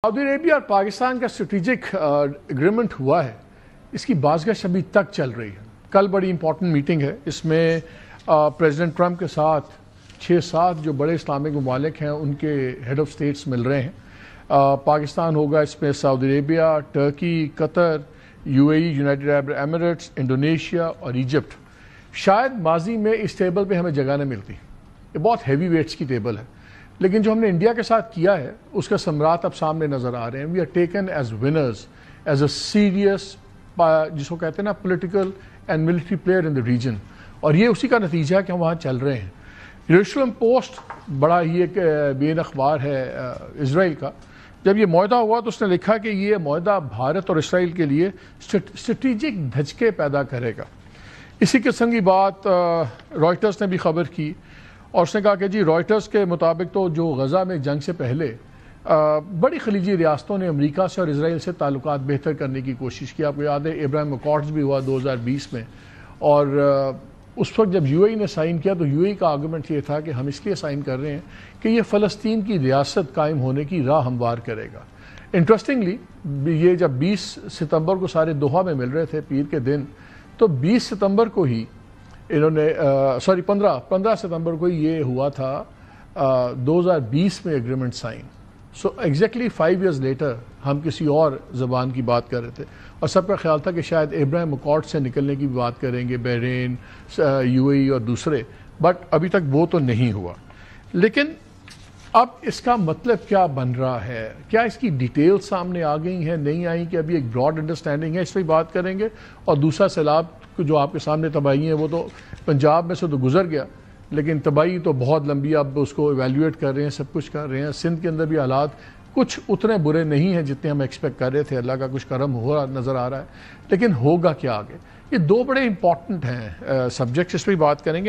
Saudi Arabia और पाकिस्तान का strategic agreement हुआ है, इसकी बाज़गश अभी तक चल रही है। कल बड़ी इंपॉर्टेंट मीटिंग है, इसमें प्रेसिडेंट ट्रंप के साथ 6-7 जो बड़े इस्लामिक ममालिक हैं उनके हेड ऑफ स्टेट्स मिल रहे हैं। पाकिस्तान होगा इसमें, Saudi Arabia, Turkey, Qatar, UAE, United Arab Emirates, Indonesia और इजिप्ट। शायद माजी में इस टेबल पे हमें जगह नहीं मिलती, ये बहुत हैवी वेट्स की टेबल है, लेकिन जो हमने इंडिया के साथ किया है उसका सम्राट अब सामने नजर आ रहे हैं। We are taken as winners, as a serious, जिसको कहते हैं ना, political and military player in the region, और ये उसी का नतीजा है कि हम वहाँ चल रहे हैं। यरूशलेम पोस्ट बड़ा ही एक बेन अखबार है इसराइल का, जब ये मुआहदा हुआ तो उसने लिखा कि ये मुआहदा भारत और इसराइल के लिए स्ट्रेटेजिक धचके पैदा करेगा। इसी किस्म की बात रॉयटर्स ने भी खबर की, और उसने कहा कि जी रॉयटर्स के मुताबिक तो जो गज़ा में जंग से पहले बड़ी खलीजी रियासतों ने अमेरिका से और इसराइल से ताल्लुकात बेहतर करने की कोशिश की। आपको याद है अब्राहम अकॉर्ड्स भी हुआ 2020 में, और उस वक्त जब यूएई ने साइन किया तो यूएई का आर्गूमेंट ये था कि हम इसलिए साइन कर रहे हैं कि ये फ़लस्तीन की रियासत कायम होने की राह हमवार करेगा। इंटरेस्टिंगली ये जब 20 सितंबर को सारे दोहा में मिल रहे थे पीर के दिन, तो 20 सितंबर को ही इन्होंने 15 सितंबर को ये हुआ था 2020 में agreement sign. So exactly 5 years later हम किसी और ज़बान की बात कर रहे थे, और सबका ख्याल था कि शायद अब्राहम अकॉर्ड से निकलने की बात करेंगे, बहरीन, यूएई और दूसरे, बट अभी तक वो तो नहीं हुआ। लेकिन अब इसका मतलब क्या बन रहा है, क्या इसकी डिटेल्स सामने आ गई हैं, नहीं आई, कि अभी एक ब्रॉड अंडरस्टैंडिंग है, इस पर बात करेंगे। और दूसरा सैलाब जो आपके सामने तबाही है वो तो पंजाब में से तो गुजर गया, लेकिन तबाही तो बहुत लंबी, अब उसको इवेल्यूएट कर रहे हैं, सब कुछ कर रहे हैं। सिंध के अंदर भी हालात कुछ उतने बुरे नहीं हैं जितने हम एक्सपेक्ट कर रहे थे, अल्लाह का कुछ करम हो रहा नज़र आ रहा है। लेकिन होगा क्या आगे, ये दो बड़े इंपॉर्टेंट हैं सब्जेक्ट्स, इस पर बात करेंगे।